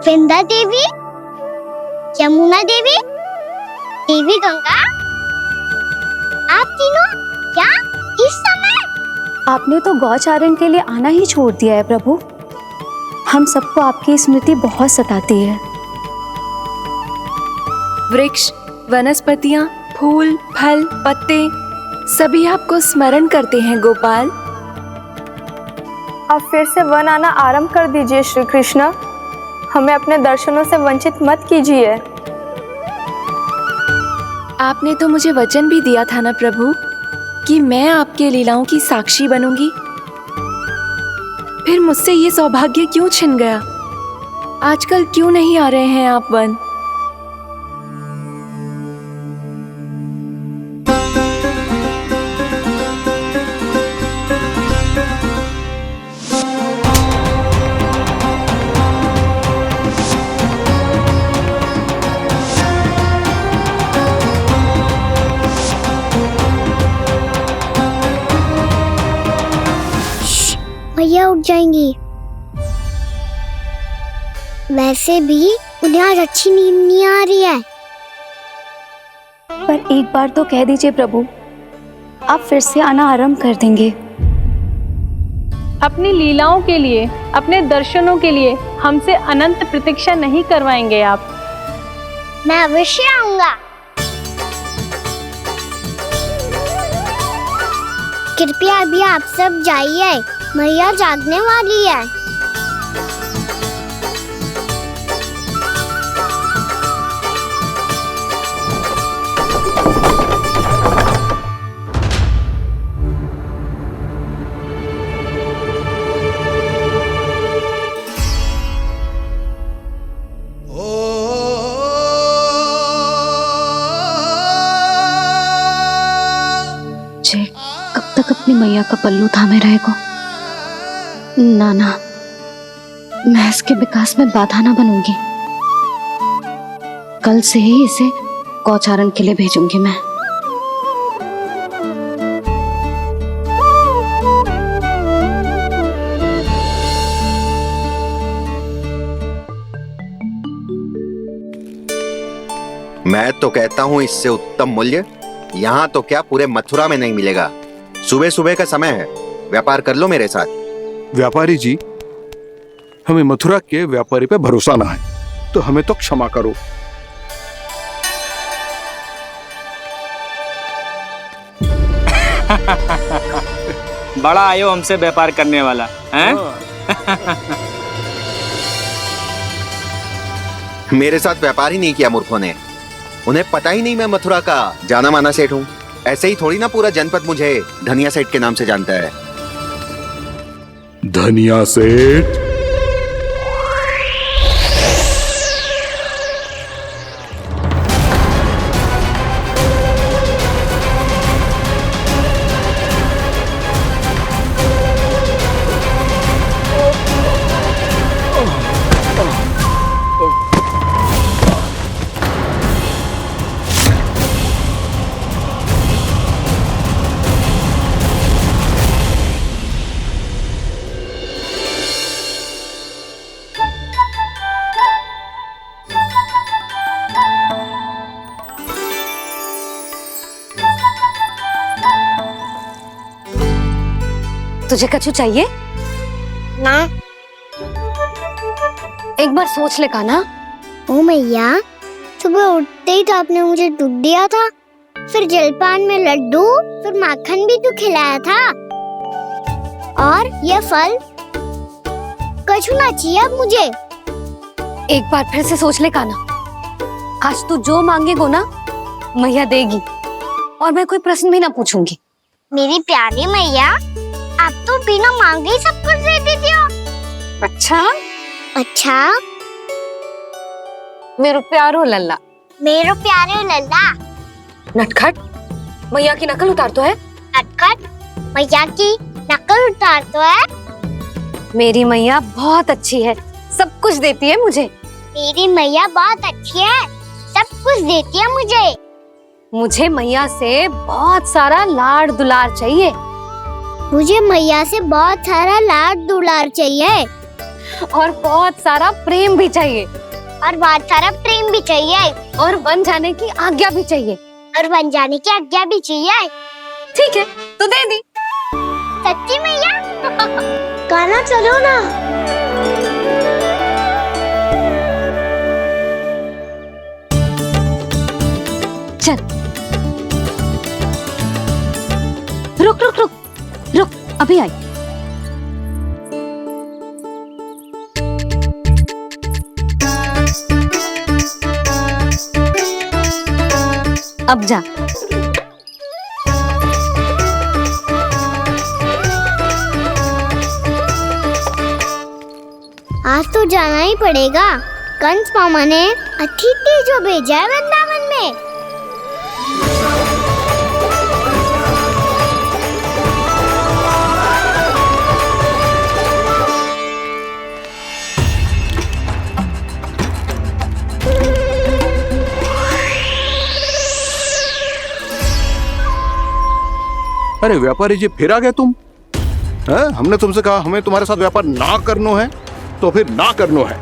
विंध्या देवी, यमुना देवी, देवी गंगा, आप तीनों क्या इस समय? आपने तो गौचारण के लिए आना ही छोड़ दिया है प्रभु। हम सबको आपकी स्मृति बहुत सताती है। वृक्ष, वनस्पतियां, फूल, फल, पत्ते सभी आपको स्मरण करते हैं गोपाल। अब फिर से वन आना आरंभ कर दीजिए श्री कृष्ण। हमें अपने दर्शनों से वंचित मत कीजिए। आपने तो मुझे वचन भी दिया था ना प्रभु कि मैं आपके लीलाओं की साक्षी बनूंगी। फिर मुझसे ये सौभाग्य क्यों छिन गया? आजकल क्यों नहीं आ रहे हैं आप वन? मैया उठ जाएंगी। वैसे भी उन्हें आज अच्छी नींद नहीं आ रही है। पर एक बार तो कह दीजिए प्रभु, आप फिर से आना आरंभ कर देंगे। अपनी लीलाओं के लिए, अपने दर्शनों के लिए हमसे अनंत प्रतीक्षा नहीं करवाएंगे आप? मैं अवश्य आऊंगा। कृपया अभी आप सब जाइए, मैया जागने वाली है। जे कब तक अपनी मैया का पल्लू थामे रहेगा? ना, मैं इसके विकास में बाधा ना बनूंगी। कल से ही इसे गौचारण के लिए भेजूंगी मैं। मैं तो कहता हूँ इससे उत्तम मूल्य यहाँ तो क्या पूरे मथुरा में नहीं मिलेगा। सुबह सुबह का समय है, व्यापार कर लो मेरे साथ। व्यापारी जी, हमें मथुरा के व्यापारी पे भरोसा ना है, तो हमें तो क्षमा करो। बड़ा आयो हमसे व्यापार करने वाला हैं? मेरे साथ व्यापार ही नहीं किया मूर्खों ने। उन्हें पता ही नहीं मैं मथुरा का जाना माना सेठ हूँ। ऐसे ही थोड़ी ना पूरा जनपद मुझे धनिया सेठ के नाम से जानता है। धनिया सेठ? तुझे कछु चाहिए? ना। एक बार सोच ले कान्हा। ओ मैया, सुबह उठते ही तो आपने मुझे दूध दिया था, फिर जलपान में लड्डू, फिर माखन भी तो खिलाया था। और ये फल कछु ना चाहिए अब मुझे। एक बार फिर से सोच ले कान्हा। आज तू जो मांगेगो ना, मैया देगी, और मैं कोई प्रश्न भी ना पूछूंगी। मेरी प्यारी मैया, आप तो बिना मांगे ही सब कुछ दे देती हो। अच्छा, मेरो प्यारो लल्ला। मेरो प्यारे लल्ला। नटखट, मैया की नकल उतार तो है। नटखट, मैया की नकल उतार तो है। मेरी मैया बहुत अच्छी है, सब कुछ देती है मुझे। मेरी मैया बहुत अच्छी है, सब कुछ देती है मुझे। मुझे मैया से बहुत सारा लाड़ दुलार चाहिए। मुझे मैया से बहुत सारा लाड दुलार चाहिए। और बहुत सारा प्रेम भी चाहिए, और बहुत सारा प्रेम भी चाहिए, और बन जाने की आज्ञा भी चाहिए। और बन जाने की आज्ञा भी चाहिए। ठीक है, तो दे दी। सच्ची मैया? गाना चलो ना। चल, रुक रुक रुक रुक, अभी आई। अब जा। आज तो जाना ही पड़ेगा। कंस मामा ने अतिथि जो भेजा है वृंदावन में। अरे व्यापारी जी, फिर आ गए तुम? हमने तुमसे कहा हमें तुम्हारे साथ व्यापार ना करनो है, तो फिर ना करनो है।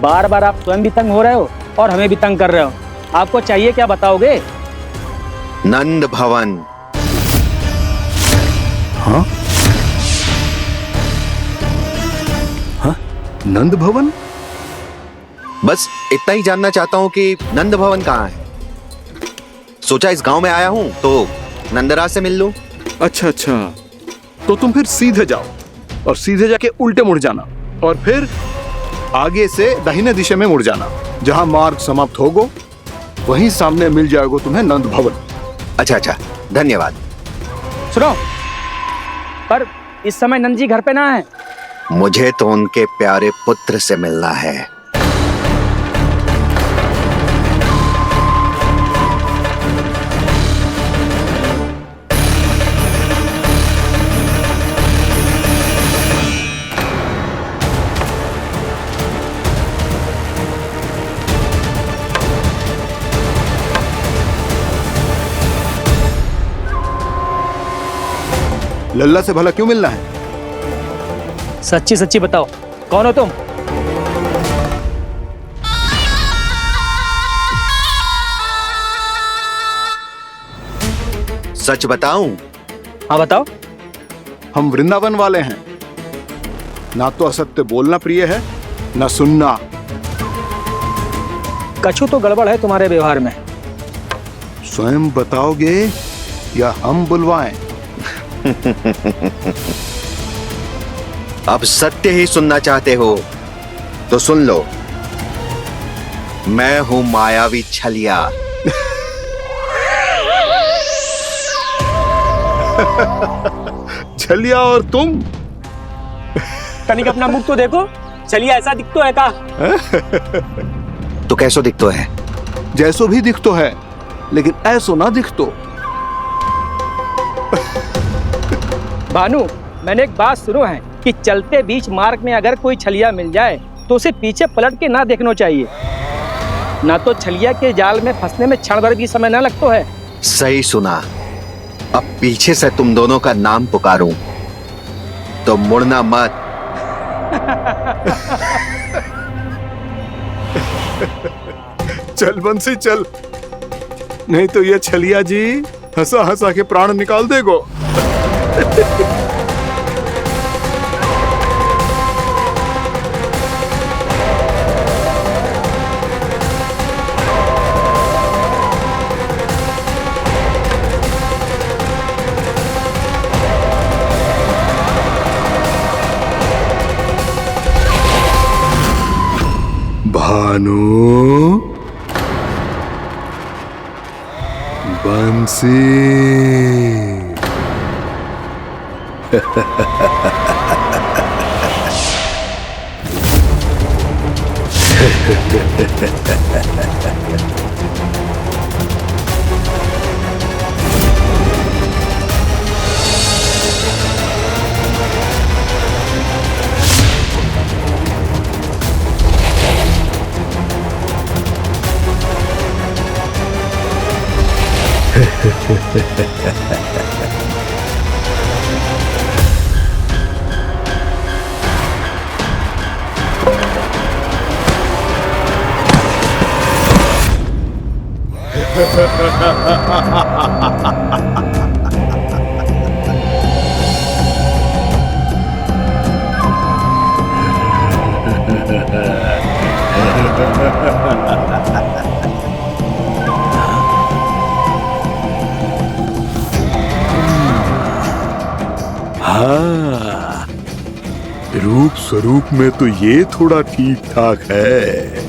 बार बार आप स्वयं भी तंग हो रहे हो और हमें भी तंग कर रहे हो। आपको चाहिए क्या बताओगे? नंद भवन। हाँ? हाँ? नंद भवन? बस इतना ही जानना चाहता हूँ कि नंद भवन कहाँ है। सोचा इस गांव में आया हूँ तो नंदराज से मिल लूं। अच्छा अच्छा, तो तुम फिर सीधे जाओ और सीधे जाके उल्टे मुड़ जाना, और फिर आगे से दाहिने दिशा में मुड़ जाना। जहां मार्ग समाप्त होगो वहीं सामने मिल जाएगा तुम्हें नंद भवन। अच्छा अच्छा, धन्यवाद। सुनो, पर इस समय नंद जी घर पे ना है। मुझे तो उनके प्यारे पुत्र से मिलना है। लल्ला से भला क्यों मिलना है? सच्ची सच्ची बताओ, कौन हो तुम? सच बताऊं? हाँ बताओ। हम वृंदावन वाले हैं। ना तो असत्य बोलना प्रिय है, ना सुनना। कछु तो गड़बड़ है तुम्हारे व्यवहार में। स्वयं बताओगे या हम बुलवाएं? अब सत्य ही सुनना चाहते हो तो सुन लो। मैं हूं मायावी छलिया। छलिया और तुम? कनिक अपना मुख तो देखो, चलिए ऐसा दिख तो है का? तो कैसो दिखतो है? जैसो भी दिख तो है, लेकिन ऐसो ना दिख तो। भानु, मैंने एक बात सुनो है कि चलते बीच मार्ग में अगर कोई छलिया मिल जाए तो उसे पीछे पलट के ना देखना चाहिए, ना तो छलिया के जाल में फंसने में क्षण भर भी समय ना लगता है। सही सुना। अब पीछे से तुम दोनों का नाम पुकारूं तो मुड़ना मत। चल बंसी चल, नहीं तो ये छलिया जी हंसा हंसा के प्राण निकाल देगो। भानु, बंसी। हाँ, रूप स्वरूप में तो ये थोड़ा ठीक ठाक है।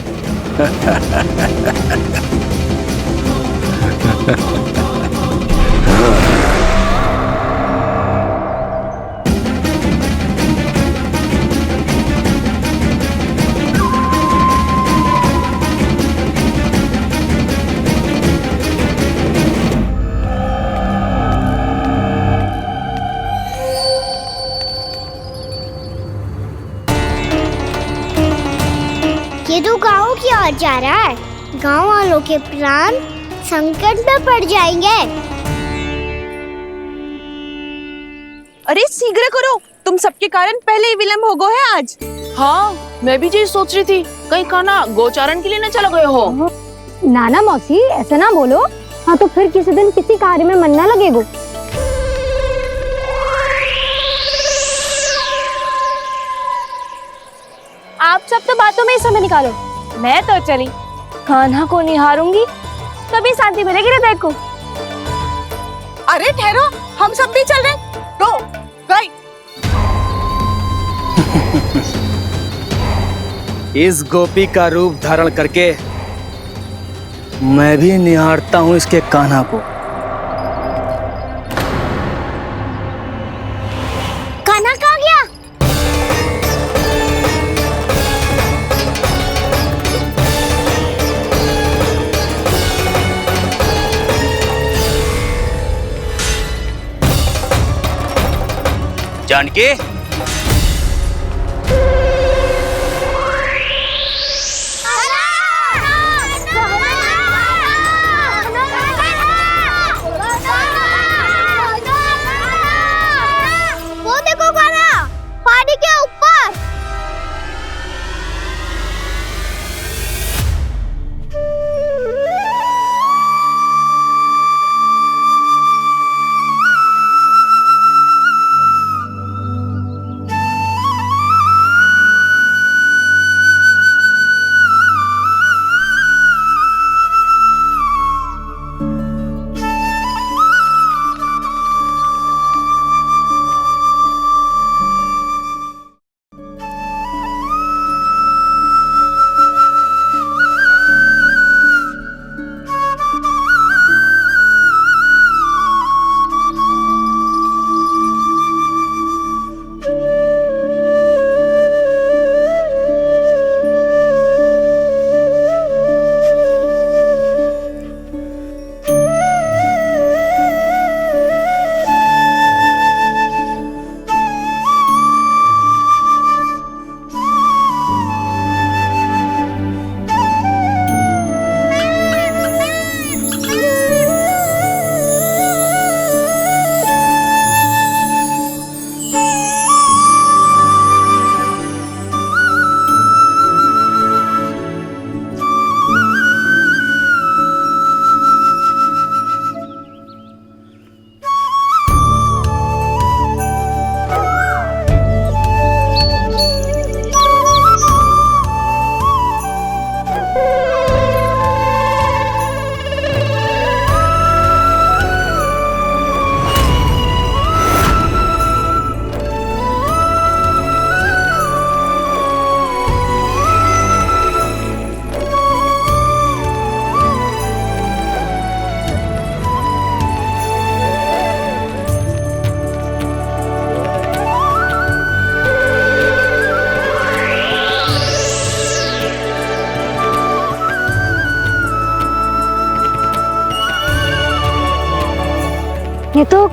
ये तो गाँव की ओर जा रहा है। गाँव वालों के प्राण संकट में पड़ जाएंगे। अरे शीघ्र करो, तुम सबके कारण पहले ही विलंब हो गए है आज। हाँ, मैं भी यही सोच रही थी, कहीं खाना गोचारण के लिए न चला गए हो। नाना मौसी ऐसा ना बोलो। हाँ तो फिर किसी दिन किसी कार्य में मन ना लगेगा। आप सब तो बातों में ही समय निकालो। मैं तो चली कान्हा को निहारूंगी, तभी शांति मिलेगी हृदय को। अरे ठहरो, हम सब भी चल रहे। रो, गई। इस गोपी का रूप धारण करके मैं भी निहारता हूँ इसके कान्हा को। कान्हा कहाँ गया? जानकी, वो देखो कान्हा, पहाड़ी के ऊपर। ये तो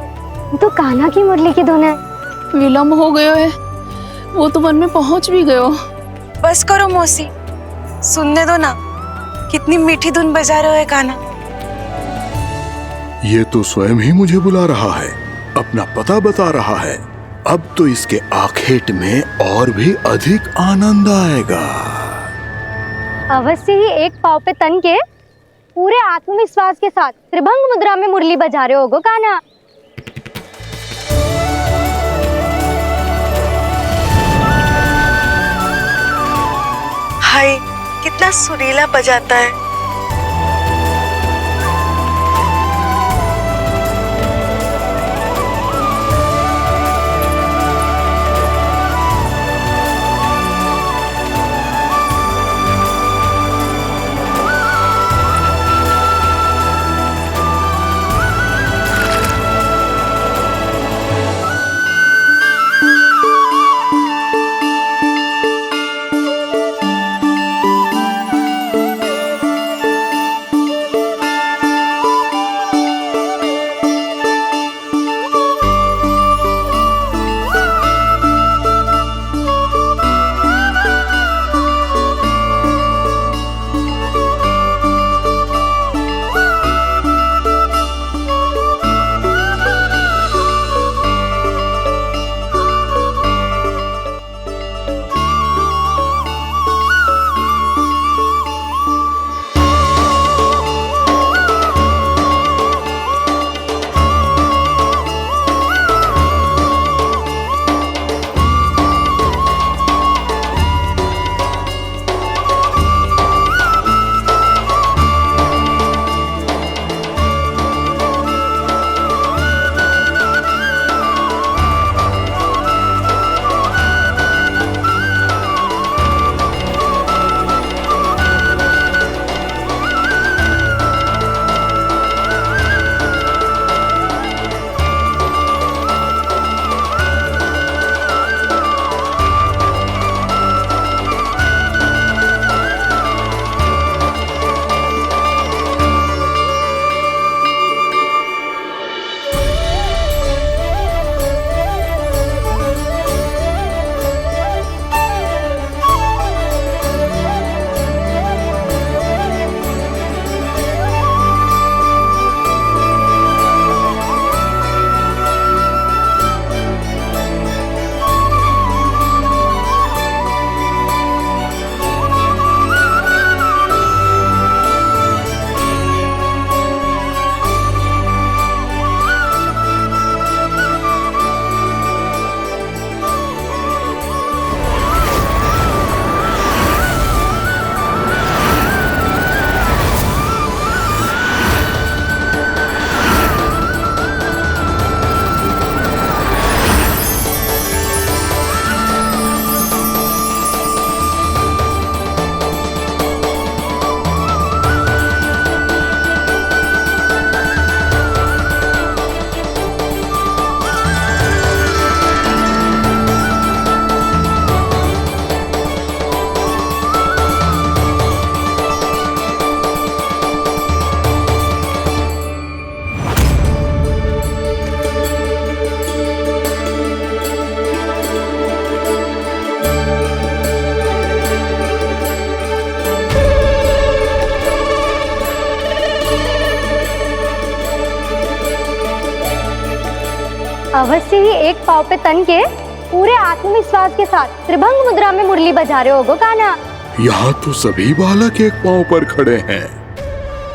कान्हा की मुरली की धुन है। विलंब हो गया है, वो तो वन में पहुंच भी गयो। बस करो मौसी, सुनने दो ना, कितनी मीठी धुन बजा रहे हो कान्हा। ये तो स्वयं ही मुझे बुला रहा है, अपना पता बता रहा है। अब तो इसके आखेट में और भी अधिक आनंद आएगा। अवश्य ही एक पाव पे तन के पूरे आत्मविश्वास के साथ त्रिभंग मुद्रा में मुरली बजा रहे होगो कान्हा। हाय, कितना सुरीला बजाता है। अवश्य ही एक पाँव पे तन के पूरे आत्मविश्वास के साथ त्रिभंग मुद्रा में मुरली बजा रहे होगो कान्हा। यहाँ तो सभी बालक एक पांव पर खड़े हैं,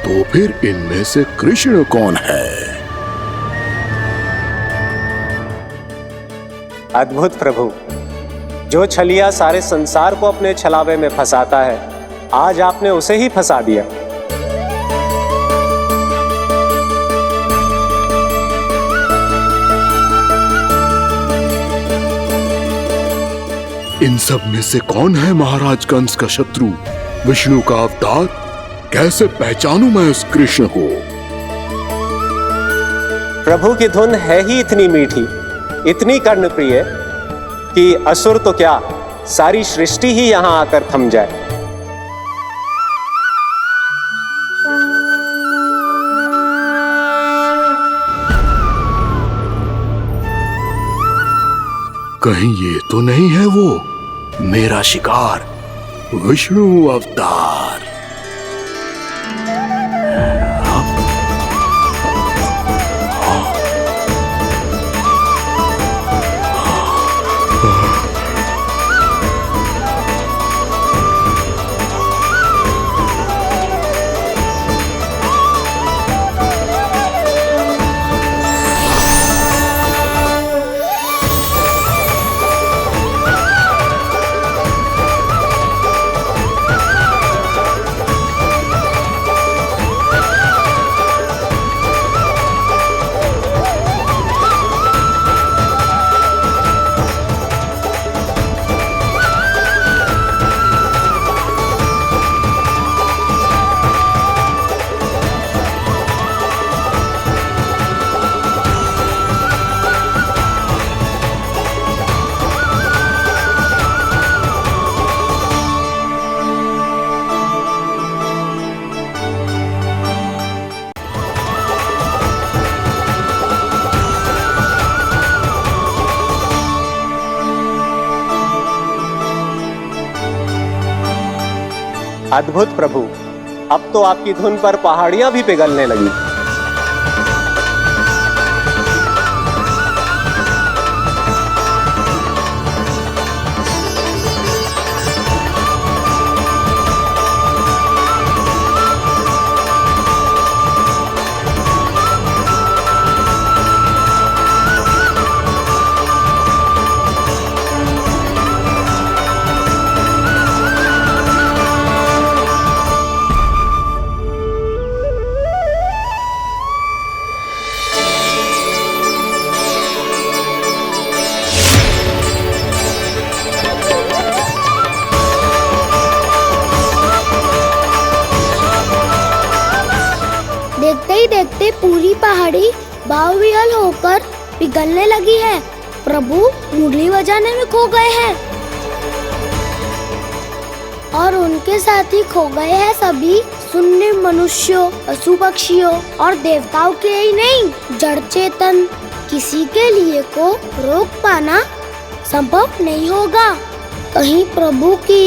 तो फिर इनमें से कृष्ण कौन है? अद्भुत प्रभु, जो छलिया सारे संसार को अपने छलावे में फंसाता है, आज आपने उसे ही फंसा दिया। इन सब में से कौन है महाराज कंस का शत्रु, विष्णु का अवतार? कैसे पहचानूं मैं उस कृष्ण को? प्रभु की धुन है ही इतनी मीठी, इतनी कर्णप्रिय कि असुर तो क्या, सारी सृष्टि ही यहां आकर थम जाए। कहीं ये तो नहीं है वो मेरा शिकार, विष्णु अवतार? अद्भुत प्रभु, अब तो आपकी धुन पर पहाड़ियां भी पिघलने लगी। देखते ही देखते पूरी पहाड़ी बावविहल होकर पिघलने लगी है। प्रभु मुरली बजाने में खो गए हैं और उनके साथ ही खो गए हैं सभी सुनने मनुष्यों, पशु पक्षियों और देवताओं के ही नहीं, जड़ चेतन किसी के लिए को रोक पाना संभव नहीं होगा। कहीं प्रभु की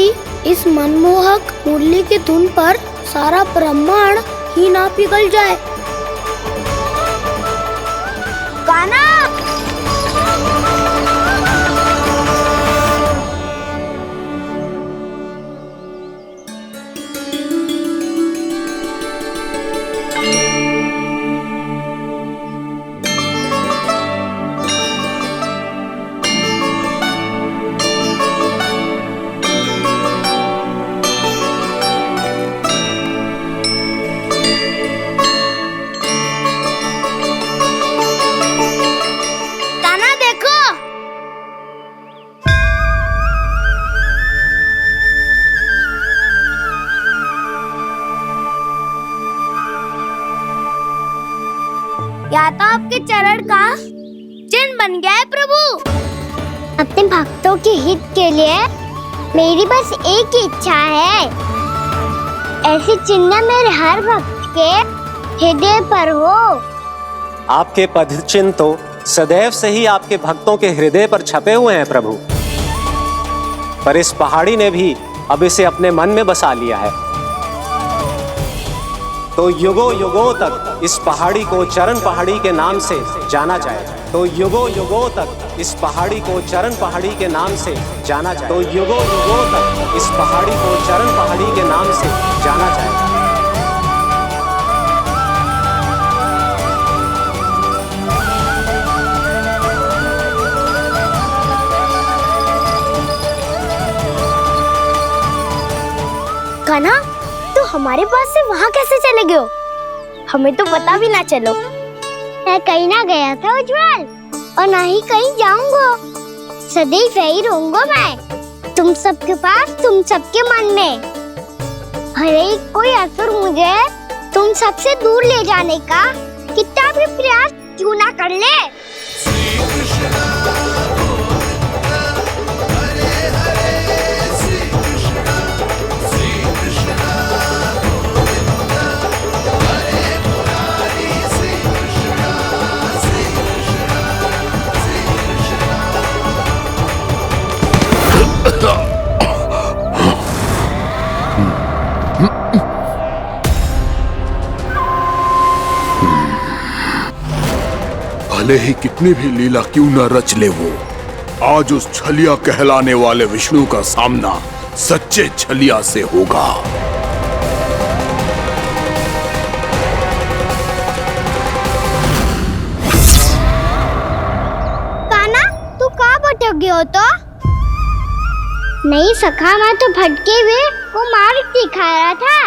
इस मनमोहक मुरली की धुन पर सारा ब्रह्मांड ही ना पिघल जाए। गाना या तो आपके चरण का चिन्ह बन गया है प्रभु। अपने भक्तों के हित के लिए मेरी बस एक ही इच्छा है, ऐसी चिन्ह मेरे हर भक्त के हृदय पर हो। आपके पद चिन्ह तो सदैव से ही आपके भक्तों के हृदय पर छपे हुए हैं प्रभु, पर इस पहाड़ी ने भी अब इसे अपने मन में बसा लिया है। तो युगों युगों तक इस पहाड़ी को चरण पहाड़ी के नाम से जाना जाए। तो युगों युगों तक इस पहाड़ी को चरण पहाड़ी के नाम से जाना जाए। तो युगों युगों तक इस पहाड़ी को चरण पहाड़ी के नाम से जाना जाए। कान्हा, तो हमारे पास से वहाँ कैसे चले गए हो? हमें तो पता भी ना चलो। मैं कहीं ना गया था उज्जवल, और ना ही कहीं जाऊंगा। सदैव यही रहूंगा मैं, तुम सबके पास, तुम सबके मन में। हर एक कोई असुर मुझे तुम सबसे दूर ले जाने का कितना भी प्रयास क्यों ना कर ले। भले ही कितनी भी लीला क्यों न रच ले वो, आज उस छलिया कहलाने वाले विष्णु का सामना सच्चे छलिया से होगा। कान्हा, तू कहाँ भटक गया हो? तो नहीं सखा, मैं तो भटके हुए वो मार्ग दिखा रहा था।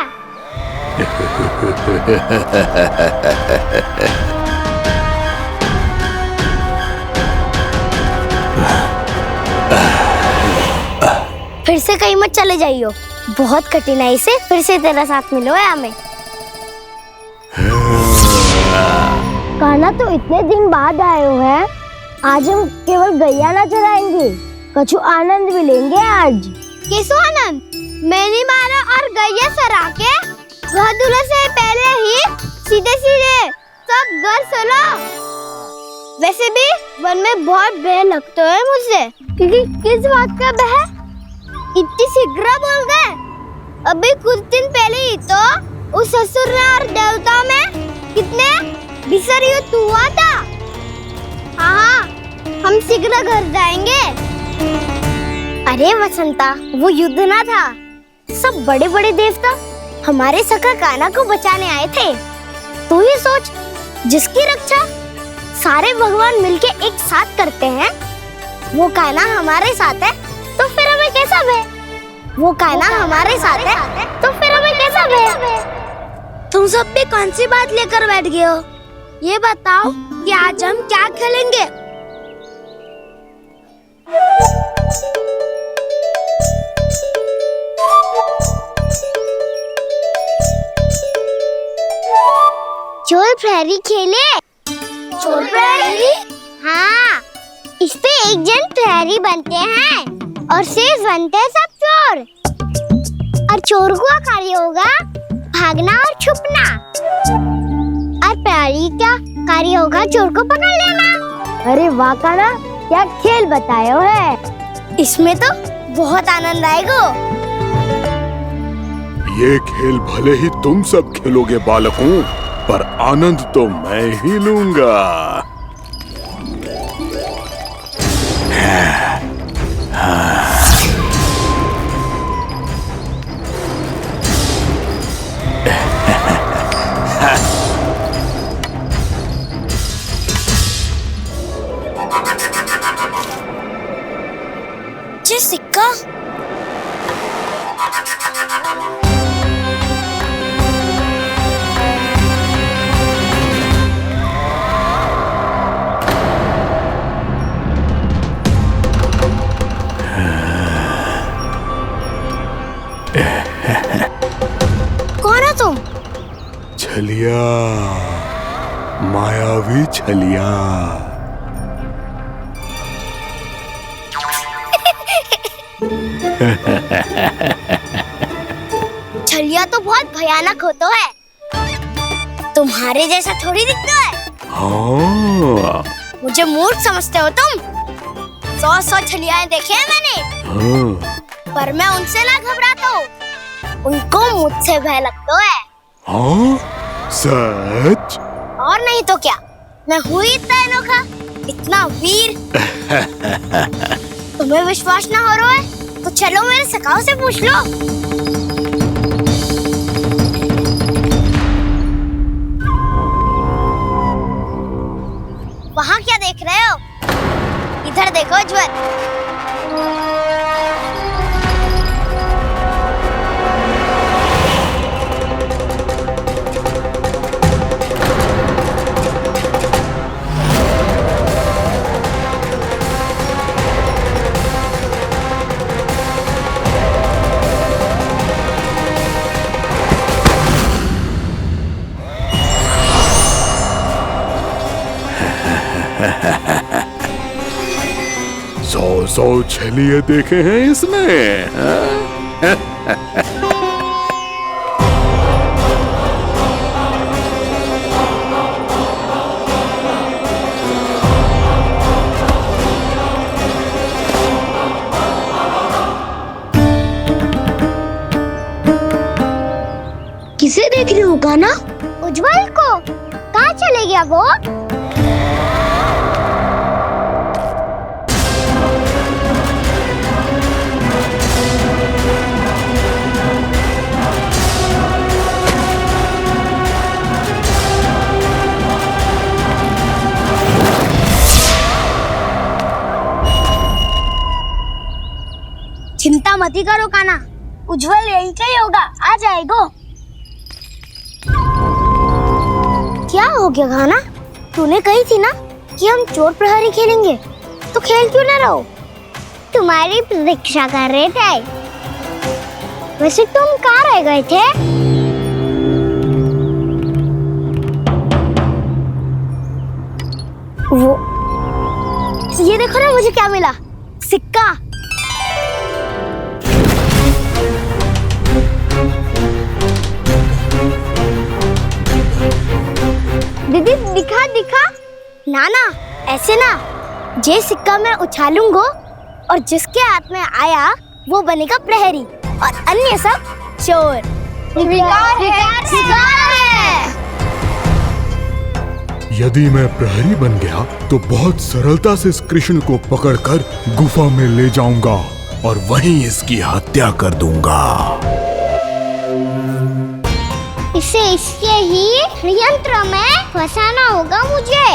फिर से कहीं मत चले जाइयो, बहुत कठिनाई से फिर से तेरा साथ मिलो है हमें। कान्हा, तो इतने दिन बाद आए हो हैं, आज हम केवल गैया ना चराएंगे, कछु आनंद भी लेंगे आज। किसो आनंद? मैंने मारा और गैया सरा के वह दूल्हे से पहले ही सीधे सीधे सब घर चलो। वैसे भी वन में बहुत भय लगता है मुझे, क्योंकि किस बात का भय? इतनी शीघ्र बोल गए। अभी कुछ दिन पहले ही तो उस ससुर और देवता में कितने भीषण युद्ध हुआ था। हाँ, हम शीघ्र घर जाएंगे। अरे वसंता, वो युद्ध ना था, सब बड़े बड़े देवता हमारे सखा कान्हा को बचाने आए थे। तू ही सोच, जिसकी रक्षा सारे भगवान मिलके एक साथ करते हैं, वो कान्हा हमारे साथ है तो फिर हमें कैसा भय? वो कान्हा हमारे साथ है तो फिर हमें कैसा भय? तुम सब भी कौन सी बात लेकर बैठ गए हो? ये बताओ कि आज हम क्या खेलेंगे? चोर प्रहरी खेले। चोर प्रहरी? हाँ, इस पे एक जन प्रहरी बनते हैं और शेष बनते हैं सब चोर। और चोर का कार्य होगा भागना और छुपना, और प्रहरी का कार्य होगा चोर को पकड़ लेना। अरे वाह कान्हा, क्या खेल बताया है। इसमें तो बहुत आनंद आएगा। ये खेल भले ही तुम सब खेलोगे बालकों, पर आनंद तो मैं ही लूंगा। ये सिक्का कौन है तुम? छलिया, मायावी छलिया। छलिया तो बहुत भयानक होता है, तुम्हारे जैसा थोड़ी दिखता है। हाँ। मुझे मूर्ख समझते हो तुम? 100 छलियाएं देखे हैं मैंने। हाँ। पर मैं उनसे ना घबराता हूँ, उनको मुझसे भय लगता है। हाँ? सच? और नहीं तो क्या, मैं हूँ इतना अनोखा, इतना वीर। तुम्हें विश्वास ना हो रहा है तो चलो मेरे सखाओं से पूछ लो। वहाँ क्या देख रहे हो? इधर देखो उज्जवल। सौ छलिए देखे हैं इसने। किसे देख रही हो कान्हा? उज्जवल को। कहाँ चले गया वो? चिंता मत करो कान्हा, उज्जवल यहीं का ही होगा, आ जाएगा। क्या हो गया कान्हा? तूने कही थी ना कि हम चोर प्रहरी खेलेंगे, तो खेल क्यों ना रहो? तुम्हारी प्रतीक्षा कर रहे थे। वैसे तुम कहाँ रह गए थे? वो ये देखो ना, मुझे क्या मिला? सिक्का। दीदी दिखा दिखा। ना ना, ऐसे ना, ये सिक्का मैं उछालूंगा और जिसके हाथ में आया वो बनेगा प्रहरी और अन्य सब चोर। स्वीकार है, स्वीकार है। यदि मैं प्रहरी बन गया तो बहुत सरलता से इस कृष्ण को पकड़कर गुफा में ले जाऊंगा और वहीं इसकी हत्या कर दूंगा। इसे इसके ही षड्यंत्र में फंसाना होगा मुझे।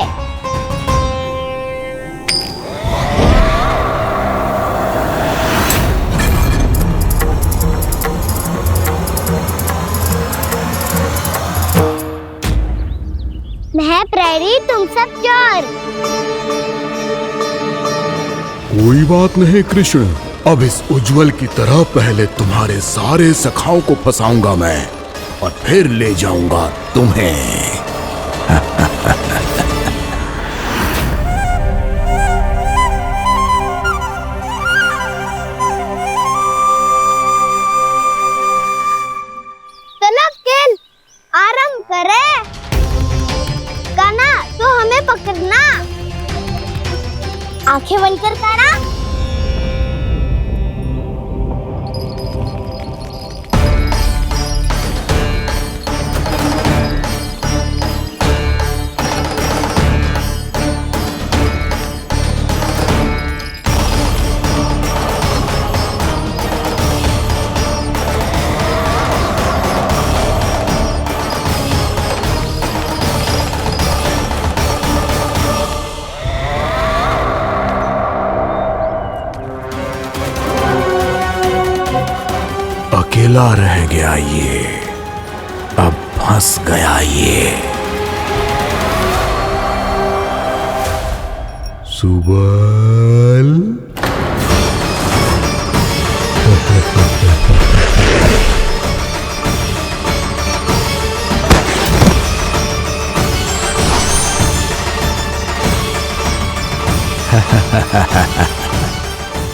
मैं प्रहरी, तुम सब चोर। कोई बात नहीं कृष्ण, अब इस उज्जवल की तरह पहले तुम्हारे सारे सखाओं को फंसाऊंगा मैं और फिर ले जाऊंगा तुम्हें। चलो किल, आराम करे। कान्हा, तो हमें पकड़ना। आंखें बंद कर कान्हा। अकेला रह गया ये, अब फंस गया ये। सुबल।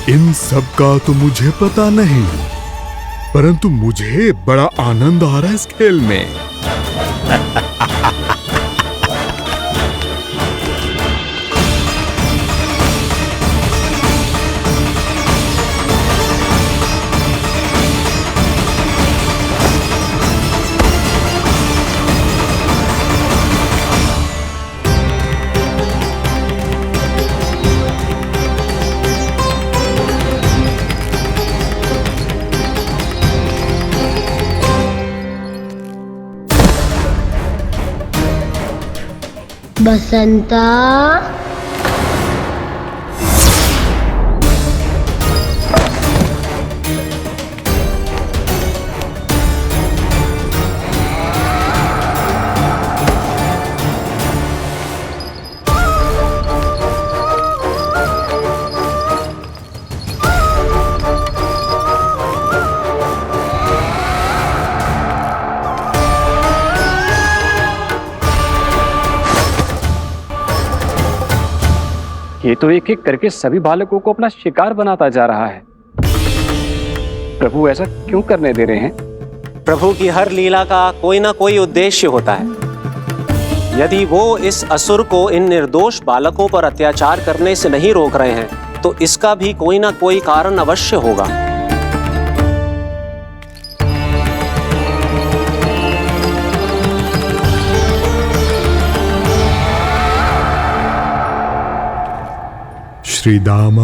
इन सब का तो मुझे पता नहीं, परंतु मुझे बड़ा आनंद आ रहा है इस खेल में। बसंता, ये तो एक एक करके सभी बालकों को अपना शिकार बनाता जा रहा है। प्रभु ऐसा क्यों करने दे रहे हैं? प्रभु की हर लीला का कोई ना कोई उद्देश्य होता है। यदि वो इस असुर को इन निर्दोष बालकों पर अत्याचार करने से नहीं रोक रहे हैं तो इसका भी कोई ना कोई कारण अवश्य होगा। श्री दामा,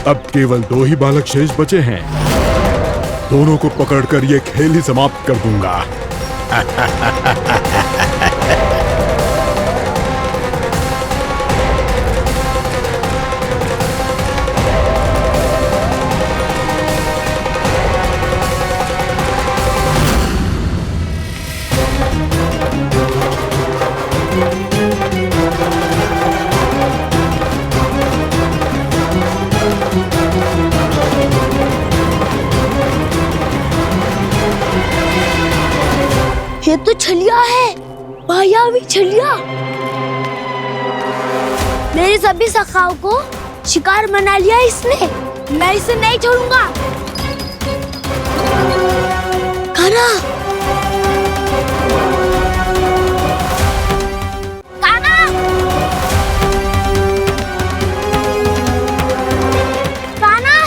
अब केवल 2 ही बालक शेष बचे हैं। दोनों को पकड़कर ये खेल ही समाप्त कर दूंगा। ये तो छलिया है, मायावी छलिया। मेरे सभी सखाओं को शिकार बना लिया इसने। मैं इसे नहीं छोड़ूंगा। कान्हा, कान्हा, कान्हा,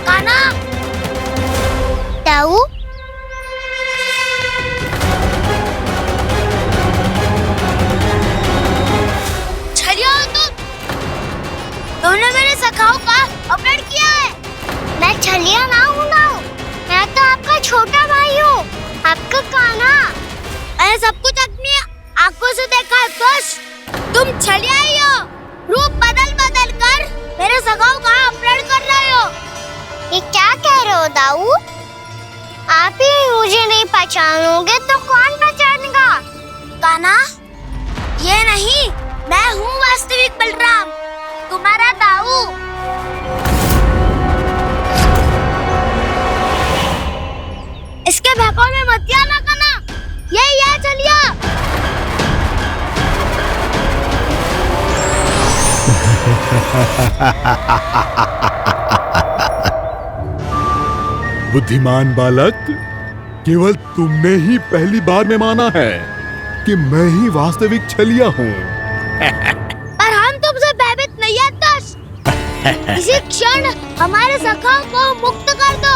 कान्हा। ताऊ, छलिया तुमने मेरे सखाओं का अपहरण किया है। मैं छलिया ना हूँ ताऊ, मैं तो आपका छोटा भाई हूँ, आपका कान्हा। मैंने सब कुछ अपनी आंखों से देखा है। बस तुम छलिया ही हो। रूप बदल बदल कर मेरे सखाओं का अपहरण कर रहे हो। ये क्या कह रहे हो ताऊ? आप ही मुझे नहीं पहचानोगे तो कौन पहचानेगा? कान्हा, ये नहीं, मैं हूँ वास्तविक बलराम, तुम्हारा ताऊ। इसके बहकावे में मत आना कान्हा, ये चलिए। बुद्धिमान बालक, केवल तुमने ही पहली बार में माना है कि मैं ही वास्तविक छलिया हूँ। पर हम तुमसे भयभीत नहीं है दस। इसी क्षण हमारे सखाओं को मुक्त कर दो।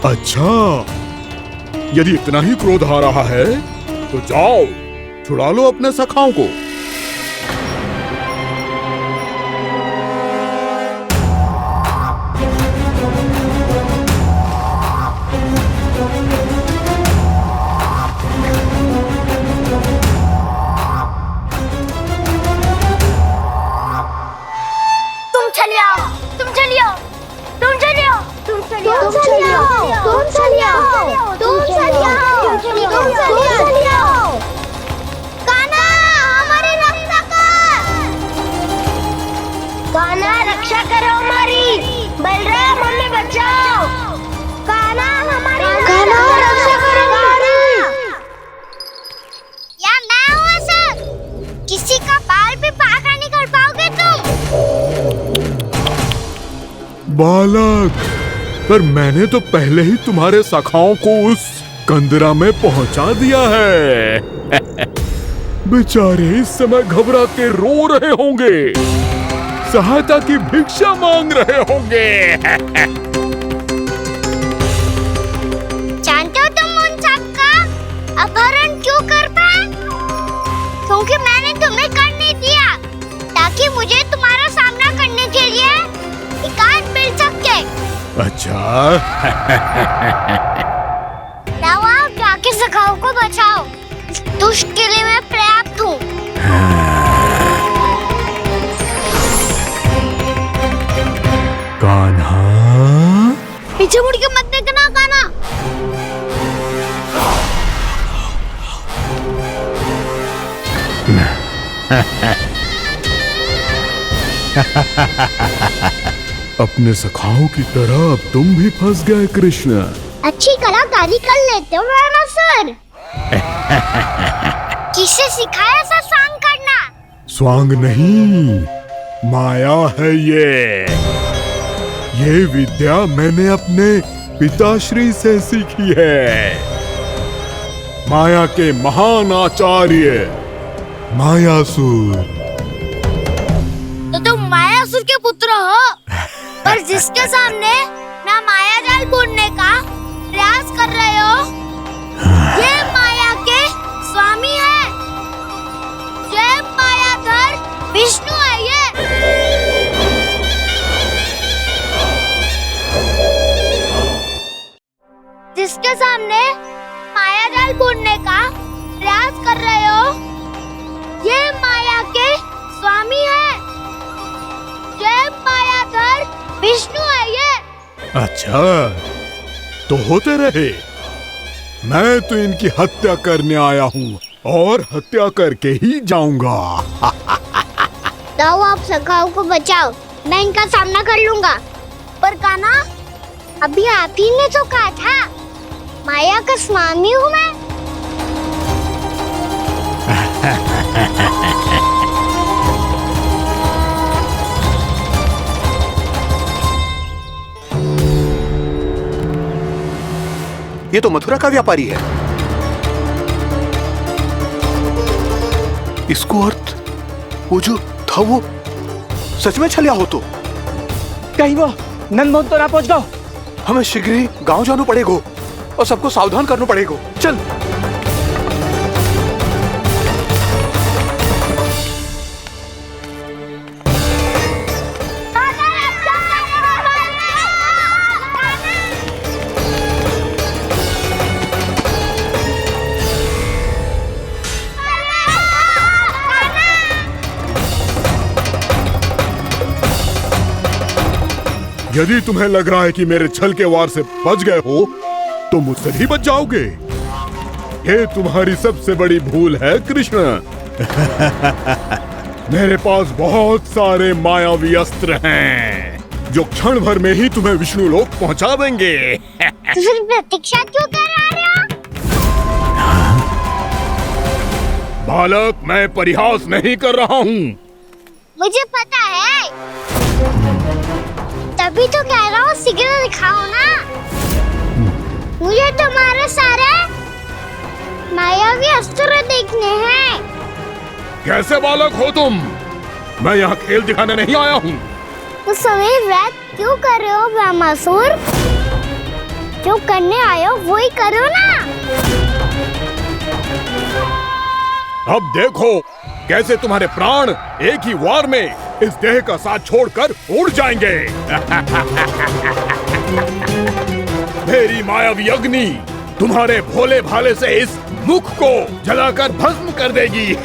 अच्छा, यदि इतना ही क्रोध आ रहा है तो जाओ, छुड़ा लो अपने सखाओं को। रक्षा करो हमारी। बलराम, हमें बचाओ। कान्हा, हमारी रक्षा करो हमारी। या मैं हूँ सर, किसी का बाल भी पाका नहीं कर पाओगे तुम। बालक, पर मैंने तो पहले ही तुम्हारे सखाओं को उस कंदरा में पहुंचा दिया है। बेचारे इस समय घबरा के रो रहे होंगे, सहायता की भिक्षा मांग रहे होंगे। जानते हो तुम उन सबका अपहरण क्यों कर पाए? क्योंकि मैंने तुम्हें कर नहीं दिया, ताकि मुझे तुम्हारा सामना करने के लिए एकांत मिल सके। अच्छा। जाओ, आप जाके सखाओं को बचाओ। इस दुष्ट के लिए मैं पर्याप्त हूँ। कान्हा, पीछे मुड़ के मत देखना कान्हा। अपने सखाओं की तरह अब तुम भी फंस गए कृष्ण। अच्छी कलाकारी कर लेते हो ना सर। किसे सिखाया ऐसा स्वांग करना? स्वांग नहीं, माया है ये विद्या मैंने अपने पिताश्री से सीखी है। माया के महान आचार्य मायासुर। तो तुम मायासुर के पुत्र हो? पर जिसके सामने ना माया जाल बुनने का प्रयास कर रहे हो, ये माया के स्वामी है, ये मायाधर विष्णु है। ये जिसके सामने माया जाल बुनने का प्रयास कर रहे हो, ये माया के स्वामी है, ये मायाधर विष्णु है। ये अच्छा, तो होते रहे। मैं तो इनकी हत्या करने आया हूँ और हत्या करके ही जाऊंगा। जाओ आप सखाओं को बचाओ, मैं इनका सामना कर लूंगा। पर कान्हा, अभी आप ही ने तो कहा था माया का स्वामी हूँ मैं। ये तो मथुरा का व्यापारी है। इसको अर्थ वो जो था वो सच में छलिया हो तो कहीं वो नंदमोहन तो ना पहुंच गओ। हमें शीघ्र ही गांव जाना पड़ेगा और सबको सावधान करना पड़ेगा। चल। यदि तुम्हें लग रहा है कि मेरे छल के वार से बच गए हो तो मुझसे भी बच जाओगे। ये तुम्हारी सबसे बड़ी भूल है कृष्ण। मेरे पास बहुत सारे मायावी अस्त्र हैं जो क्षण भर में ही तुम्हें विष्णु लोक पहुंचा देंगे। तो फिर प्रतीक्षा क्यों कर रहे हो? बालक, मैं परिहास नहीं कर रहा हूँ। मुझे पता है, तभी तो कह रहा हूँ शीघ्र दिखाओ ना। मुझे तुम्हारे सारे मायावी अस्त्र देखने हैं। कैसे बालक हो तुम? मैं यहाँ खेल दिखाने नहीं आया हूँ। तो समय व्रत क्यों कर रहे हो ब्रह्मासुर? जो करने आए हो वो ही करो ना। अब देखो कैसे तुम्हारे प्राण एक ही वार में इस देह का साथ छोड़कर उड़ जाएंगे। मेरी मायावी अग्नि तुम्हारे भोले भाले से इस मुख को जलाकर भस्म कर देगी।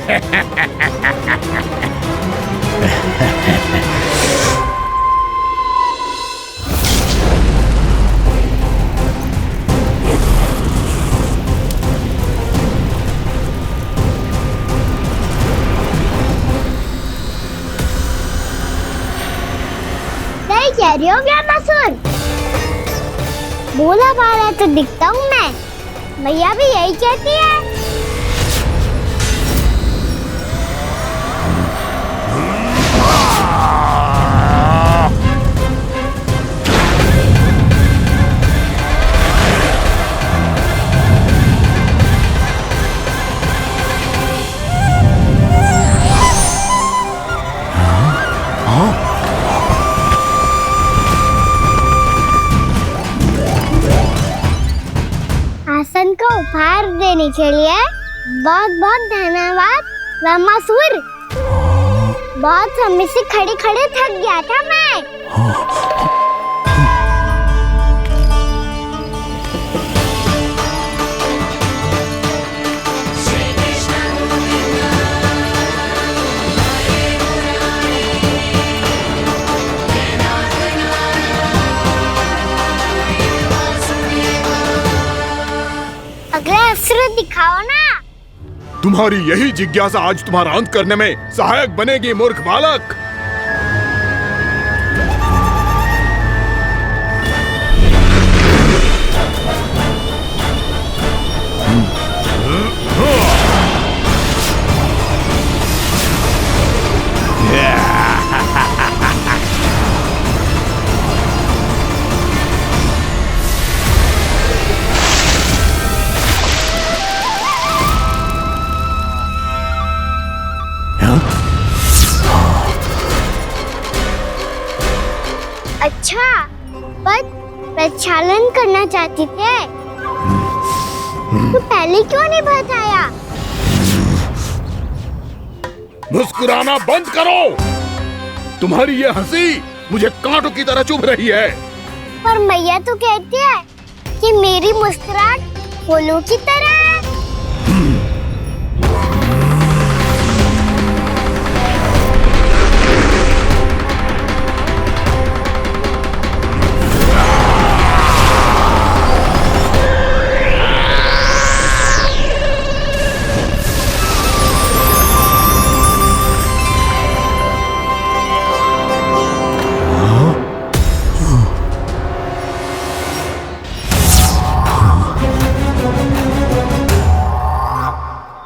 कह रही हो ब्रह्मासुर? बोला बाला तो दिखता हूँ मैं। मैया भी यही कहती है। आसन का उपहार देने के लिए बहुत बहुत धन्यवाद ब्रह्मासुर। बहुत समय से खड़े खड़े थक गया था मैं। अगला अस्त्र दिखाओ ना। तुम्हारी यही जिज्ञासा आज तुम्हारा अंत करने में सहायक बनेगी मूर्ख बालक। प्रक्षालन करना चाहते थे, तो पहले क्यों नहीं बताया? मुस्कुराना बंद करो। तुम्हारी ये हंसी मुझे कांटों की तरह चुभ रही है। पर मैया तो कहती है कि मेरी मुस्कुराहट फूलों की तरह है।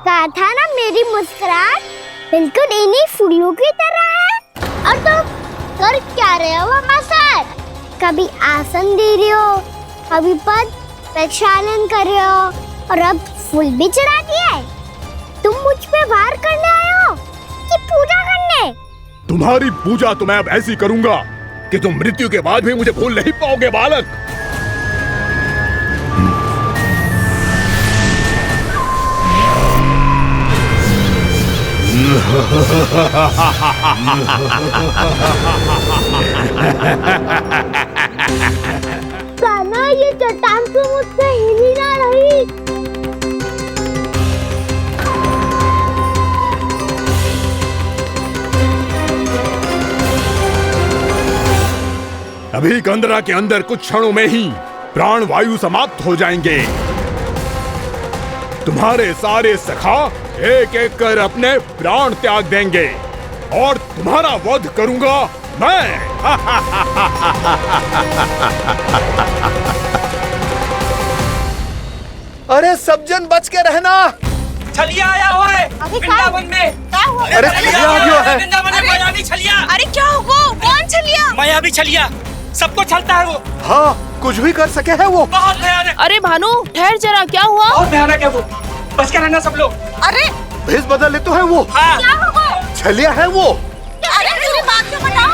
कहा था ना मेरी मुस्कुराहट बिल्कुल इन्हीं फूलों की तरह है। और तुम कर क्या रहे हो वहाँ सर? कभी आसन दे रहे हो, कभी पद प्रक्षालन कर रहे हो, और अब फूल भी चढ़ा दिए। तुम मुझ पे वार करने आए हो कि पूजा करने? तुम्हारी पूजा तो मैं अब ऐसी करूंगा कि तुम मृत्यु के बाद भी मुझे भूल नहीं पाओगे बालक। कान्हा, ये चट्टान तो मुझसे हिल ही ना रही। अभी कंदरा के अंदर कुछ क्षणों में ही प्राण वायु समाप्त हो जाएंगे। तुम्हारे सारे सखा एक एक कर अपने प्राण त्याग देंगे और तुम्हारा वध करूंगा मैं। अरे सब जन बच के रहना। छलिया आया हुआ है वृंदावन में। अरे छलिया आ गया है। वृंदावन में मायावी छलिया। अरे क्या हुआ? कौन छलिया? मायावी छलिया, सबको छलता है वो। हाँ, कुछ भी कर सके है वो। बहुत भयानक। अरे भानु, ठहर जरा, क्या हुआ? बहुत भयानक है वो, बच के रहना सब लोग। अरे भेष बदल ले तो है वो। हाँ। क्या हुआ? छलिया है वो। अरे मेरी बात तो बताओ।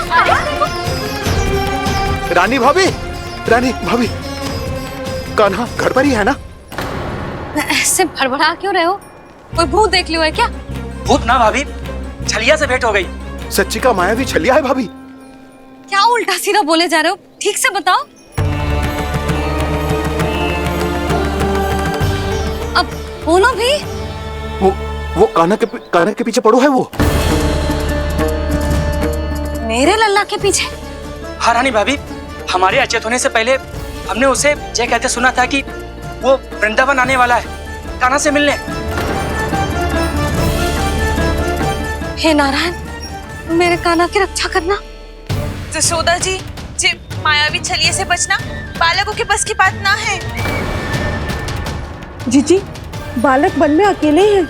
रानी भाभी, रानी भाभी, कान्हा घर पर ही है ना? ऐसे भड़बड़ा क्यों रहे हो? कोई भूत देख लियो है क्या? भूत ना भाभी, छलिया से भेंट हो गई। सच्ची का मायावी छलिया है भाभी। क्या उल्टा सीधा बोले जा रहे हो? ठीक से बताओ। अब बोलो भी। वो कान्हा के पीछे पड़ो है वो। मेरे लल्ला के पीछे? हाँ रानी भाभी, हमारे अचेत होने से पहले हमने उसे ये कहते सुना था कि वो वृंदावन आने वाला है कान्हा से मिलने। हे नारायण, मेरे कान्हा की रक्षा करना। जसोदा जी, मायावी छलिए से बचना बालकों के बस की बात ना है। जीजी, बालक वन में अकेले हैं।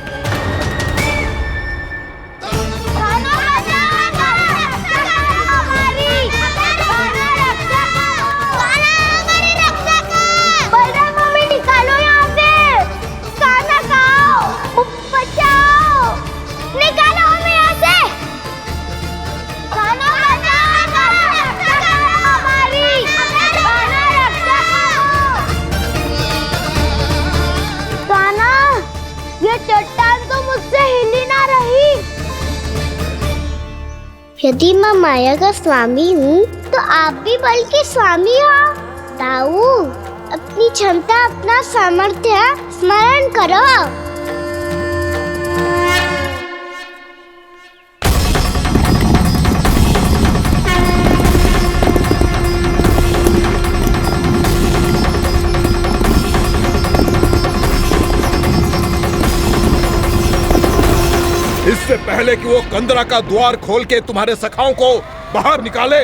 चट्टान तो मुझसे हिल ही ना रही। यदि मैं माया का स्वामी हूँ तो आप भी बल के स्वामी हो। ताऊ, अपनी क्षमता, अपना सामर्थ्य स्मरण करो। इससे पहले कि वो कंदरा का द्वार खोल के तुम्हारे सखाओं को बाहर निकाले,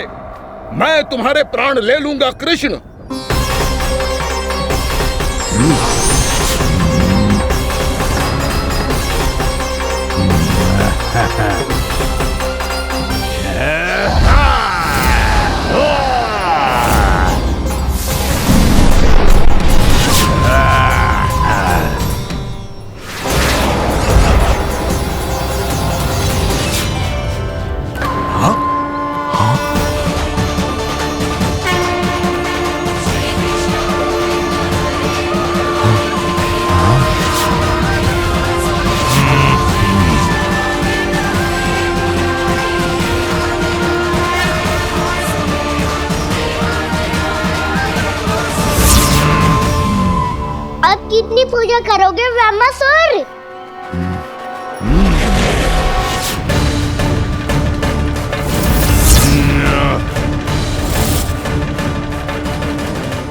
मैं तुम्हारे प्राण ले लूंगा कृष्ण। कितनी पूजा करोगे ब्रह्मासुर?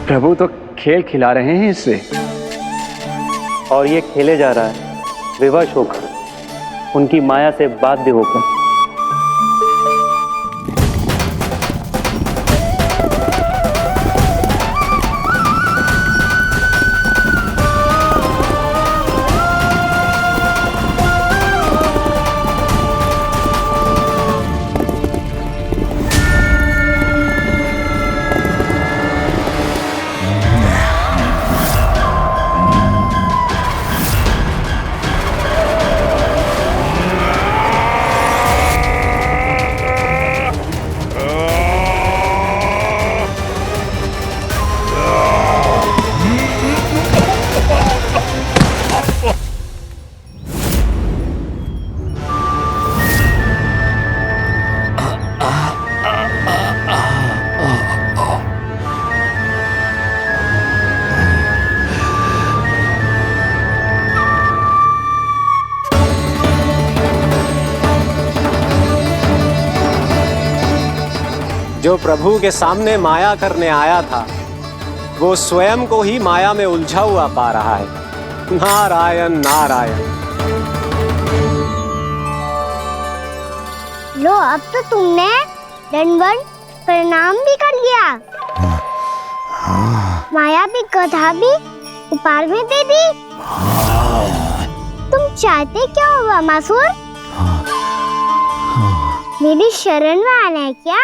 प्रभु तो खेल खिला रहे हैं इससे, और ये खेले जा रहा है विवश होकर, उनकी माया से बाध्य होकर। जो प्रभु के सामने माया करने आया था, वो स्वयं को ही माया में उलझा हुआ पा रहा है। नारायण नारायण। लो, अब तो तुमने दंडवत प्रणाम भी कर लिया, माया भी कथा भी उपहार में दे दी। तुम चाहते क्या हो ब्रह्मासुर? मेरी शरण में आना है क्या?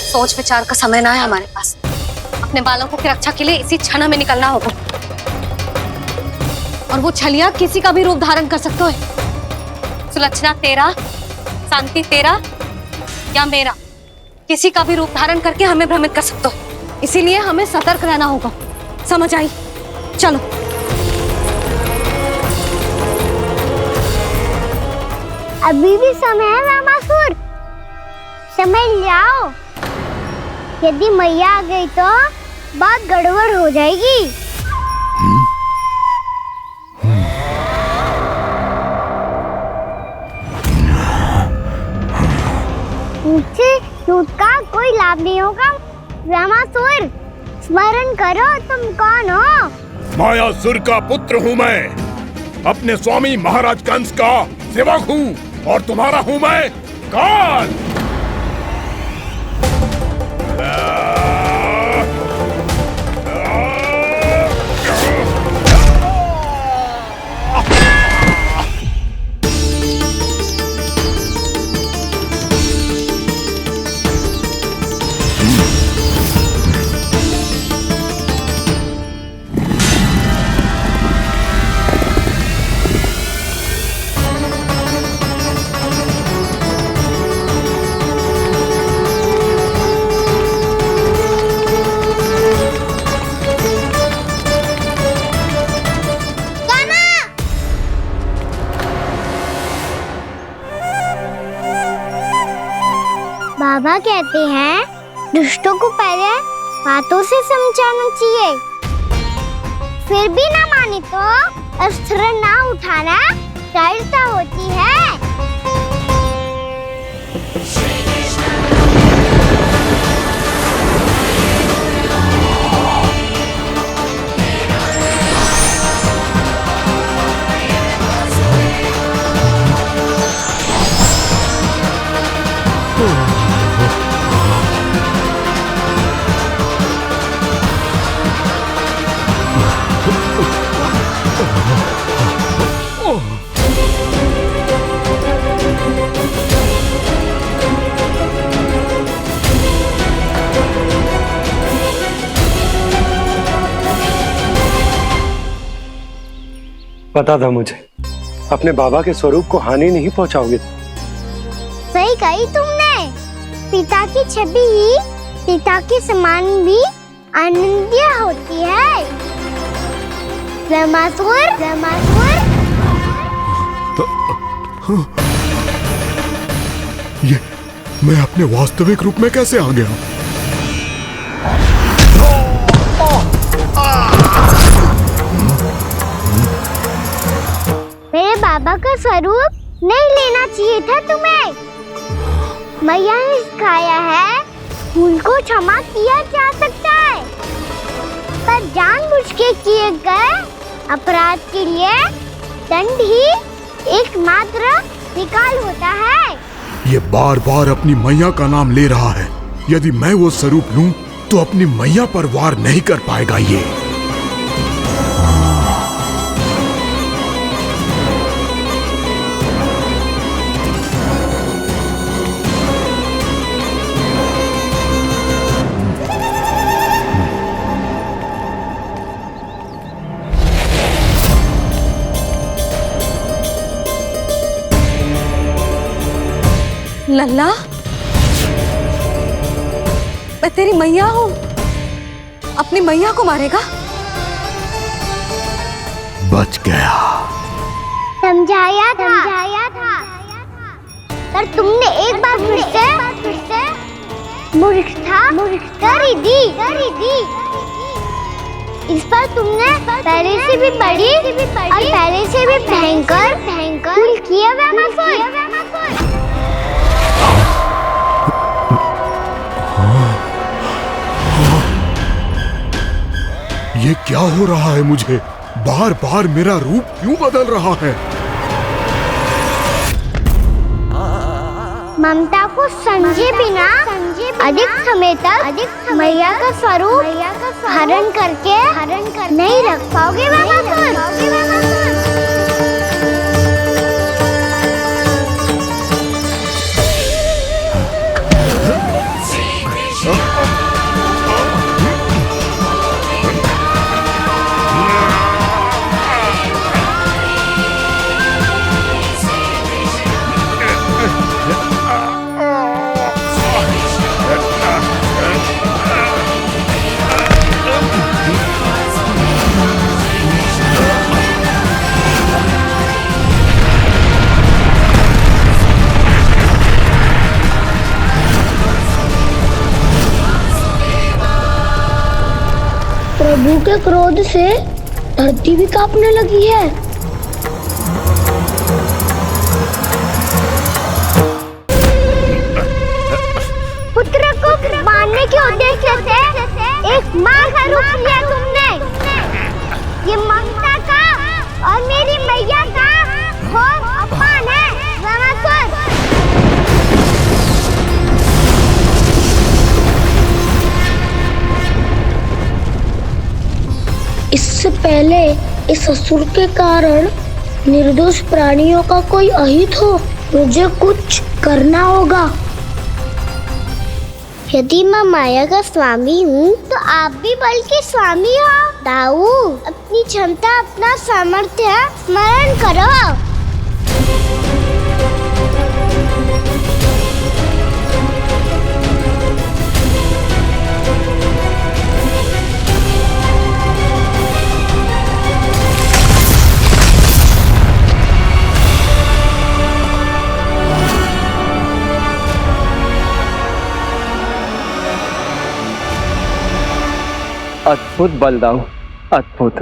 सोच विचार का समय ना है हमारे पास। अपने बालकों की रक्षा के लिए इसी क्षण में निकलना होगा। और वो छलिया किसी का भी रूप धारण कर सकते है। सुलक्षणा तेरा, शांति तेरा या मेरा, किसी का भी रूप धारण करके हमें भ्रमित कर सकते हो। इसीलिए हमें सतर्क रहना होगा। समझ आई? चलो। अभी भी समय है ब्रह्मासुर, समझ जाओ। यदि मैया आ गई तो बात गड़बड़ हो जाएगी। मुझसे झूठ का कोई लाभ नहीं होगा। ब्रह्मासुर, स्मरण करो तुम कौन हो? मायासुर का पुत्र हूँ मैं, अपने स्वामी महाराज कंस का सेवक हूँ, और तुम्हारा हूँ मैं काल। बाबा कहते हैं दुष्टों को पहले बातों से समझाना चाहिए, फिर भी ना माने तो अस्त्र ना उठाना दृढ़ता होती है। पता था मुझे अपने बाबा के स्वरूप को हानि नहीं पहुंचाओगे। सही कही तुमने। पिता की छवि ही पिता के समान भी आनंदीय होती है। ब्रह्मासुर, ब्रह्मासुर। ये मैं अपने वास्तविक रूप में कैसे आ गया? मेरे बाबा का स्वरूप नहीं लेना चाहिए था तुम्हें। मैया ने सिखाया है भूल को क्षमा किया जा सकता है, पर जानबूझ के किए गए अपराध के लिए दंड ही एकमात्र निकाल होता है। ये बार बार अपनी मैया का नाम ले रहा है। यदि मैं वो स्वरूप लूं तो अपनी मैया पर वार नहीं कर पाएगा ये। लल्ला, मैं तेरी मैया हूँ, अपनी मैया को मारेगा? बच गया। समझाया था, पर तुमने एक बार फिर से मूर्खता कर ही दी। इस पर तुमने पहले से भी बड़ी और पहले से भी भयंकर भूल किया ब्रह्मासुर। ये क्या हो रहा है मुझे? बार बार मेरा रूप क्यों बदल रहा है? ममता को समझे बिना अधिक समय तक मैया का स्वरूप हरण करके नहीं रख पाओगे ब्रह्मासुर। प्रभु के क्रोध से धरती भी कांपने लगी है। पुत्र को मारने के उद्देश्य से एक माँ का रूप लिया तुमने। ये ममता का और मेरी मैया का घोर अपमान है ब्रह्मासुर। इससे पहले इस असुर के कारण निर्दोष प्राणियों का कोई अहित हो, मुझे कुछ करना होगा। यदि मैं माया का स्वामी हूँ तो आप भी बल के स्वामी हो। दाऊ, अपनी क्षमता, अपना सामर्थ्य स्मरण करो। अद्भुत बलदाऊ, अद्भुत।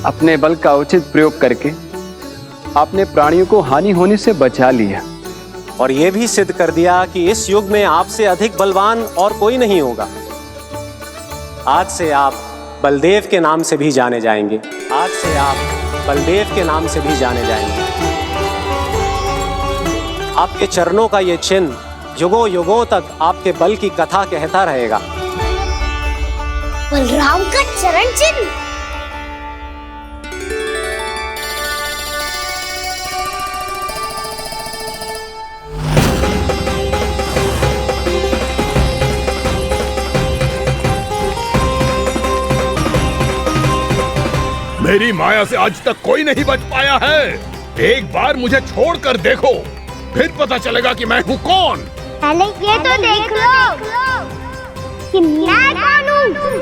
अपने बल का उचित प्रयोग करके आपने प्राणियों को हानि होने से बचा लिया और ये भी सिद्ध कर दिया कि इस युग में आपसे अधिक बलवान और कोई नहीं होगा। आज से आप बलदेव के नाम से भी जाने जाएंगे। आज से आप बलदेव के नाम से भी जाने जाएंगे। आपके चरणों का ये चिन्ह युगों युगों तक आपके बल की कथा कहता रहेगा। बलराम का चरण चिन्ह। मेरी माया से आज तक कोई नहीं बच पाया है। एक बार मुझे छोड़कर देखो, फिर पता चलेगा कि मैं हूँ कौन। पहले ये तो देख लो कि मैं कौन हूँ।